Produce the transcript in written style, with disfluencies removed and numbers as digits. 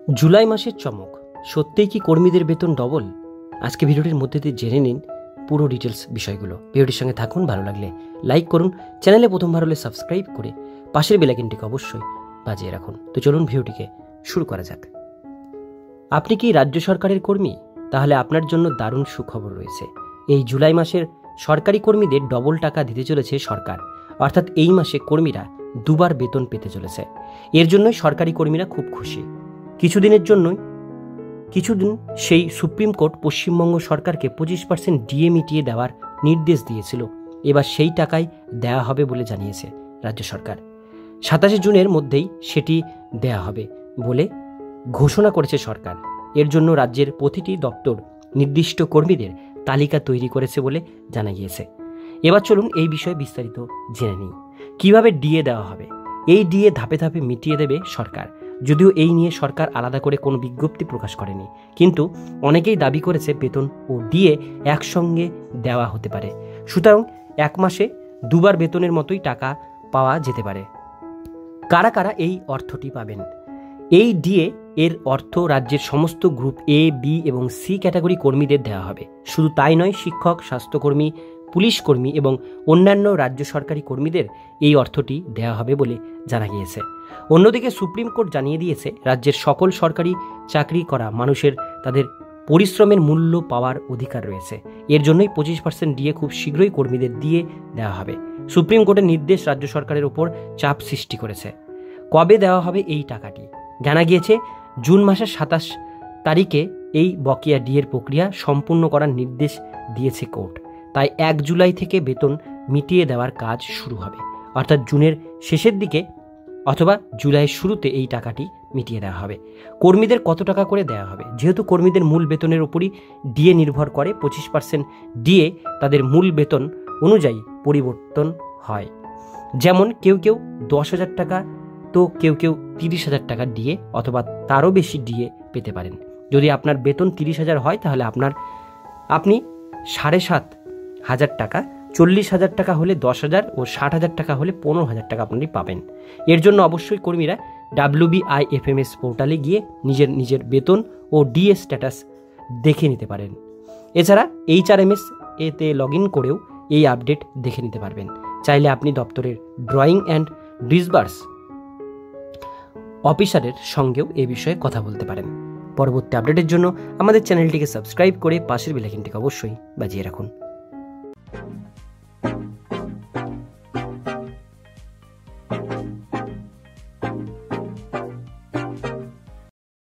জুলাই মাসের চমক, সত্যিই কি কর্মীদের বেতন ডবল? আজকে ভিডিওটির মধ্যে দিয়ে জেনে নিন পুরো ডিটেলস বিষয়গুলো। ভিডিওটির সঙ্গে থাকুন, ভালো লাগলে লাইক করুন, চ্যানেলে প্রথমবার হলে সাবস্ক্রাইব করে পাশের বেল আইকনটিকে অবশ্যই বাজিয়ে রাখুন। তো চলুন ভিডিওটিকে শুরু করা যাক। আপনি কি রাজ্য সরকারের কর্মী? তাহলে আপনার জন্য দারুণ সুখবর রয়েছে। এই জুলাই মাসের সরকারি কর্মীদের ডবল টাকা দিতে চলেছে সরকার, অর্থাৎ এই মাসে কর্মীরা দুবার বেতন পেতে চলেছে। এর জন্যই সরকারি কর্মীরা খুব খুশি। কিছুদিন সেই সুপ্রিম কোর্ট পশ্চিমবঙ্গ সরকারকে 25% ডিএ মিটিয়ে দেওয়ার নির্দেশ দিয়েছিল। এবার সেই টাকাই দেওয়া হবে বলে জানিয়েছে রাজ্য সরকার। 27 জুনের মধ্যেই সেটি দেওয়া হবে বলে ঘোষণা করেছে সরকার। এর জন্য রাজ্যের প্রতিটি দপ্তর নির্দিষ্ট কর্মীদের তালিকা তৈরি করেছে বলে জানা গিয়েছে। এবার চলুন এই বিষয়ে বিস্তারিত জেনে নিই। কিভাবে ডিএ দেওয়া হবে? এই ডিএ ধাপে ধাপে মিটিয়ে দেবে সরকার। যদিও এই নিয়ে সরকার আলাদা করে কোনো বিজ্ঞপ্তি প্রকাশ করেনি, কিন্তু অনেকেই দাবি করেছে বেতন ও ডিএ একসঙ্গে দেওয়া হতে পারে। সুতরাং এক মাসে দুবার বেতনের মতোই টাকা পাওয়া যেতে পারে। কারা কারা এই অর্থটি পাবেন? এই ডিএ এর অর্থ রাজ্যের সমস্ত গ্রুপ এ, বি এবং সি ক্যাটাগরি কর্মীদের দেওয়া হবে। শুধু তাই নয়, শিক্ষক, স্বাস্থ্যকর্মী, পুলিশ কর্মী এবং অন্যান্য রাজ্য সরকারি কর্মীদের এই অর্থটি দেওয়া হবে বলে জানা গিয়েছে। অন্যদিকে সুপ্রিম কোর্ট জানিয়ে দিয়েছে, রাজ্যের সকল সরকারি চাকরি করা মানুষের তাদের পরিশ্রমের মূল্য পাওয়ার অধিকার রয়েছে। এর জন্যই 25% ডিএ খুব শীঘ্রই কর্মীদের দিয়ে দেওয়া হবে। সুপ্রিম কোর্টের নির্দেশ রাজ্য সরকারের উপর চাপ সৃষ্টি করেছে। কবে দেওয়া হবে এই টাকাটি? জানা গিয়েছে জুন মাসের 27 তারিখে এই বকেয়া ডিএর প্রক্রিয়া সম্পূর্ণ করার নির্দেশ দিয়েছে কোর্ট। তাই 1 জুলাই থেকে বেতন মিটিয়ে দেওয়ার কাজ শুরু হবে, অর্থাৎ জুনের শেষের দিকে অথবা জুলাইয়ের শুরুতে এই টাকাটি মিটিয়ে দেওয়া হবে। কর্মীদের কত টাকা করে দেওয়া হবে? যেহেতু কর্মীদের মূল বেতনের উপরই ডিএ নির্ভর করে, 25% ডিএ তাদের মূল বেতন অনুযায়ী পরিবর্তন হয়। যেমন কেউ 10,000 টাকা, তো কেউ 30,000 টাকা ডিএ অথবা তারও বেশি ডিএ পেতে পারেন। যদি আপনার বেতন 30,000 হয় তাহলে আপনি 7,500 টাকা, 40,000 টাকা হলে 10,000 ও 60,000 টাকা হলে 15,000 টাকা আপনি পাবেন। এর জন্য অবশ্যই কর্মীরা WBIFMS পোর্টালে গিয়ে নিজের বেতন ও ডিএ স্ট্যাটাস দেখে নিতে পারেন। এছাড়া HRMS এতে লগ ইন করেও এই আপডেট দেখে নিতে পারবেন। চাইলে আপনি দপ্তরের ড্রয়িং অ্যান্ড ডিসবার্স অফিসারের সঙ্গেও এ বিষয়ে কথা বলতে পারেন। পরবর্তী আপডেটের জন্য আমাদের চ্যানেলটিকে সাবস্ক্রাইব করে পাশের বেল আইকনটিকে অবশ্যই বাজিয়ে রাখুন।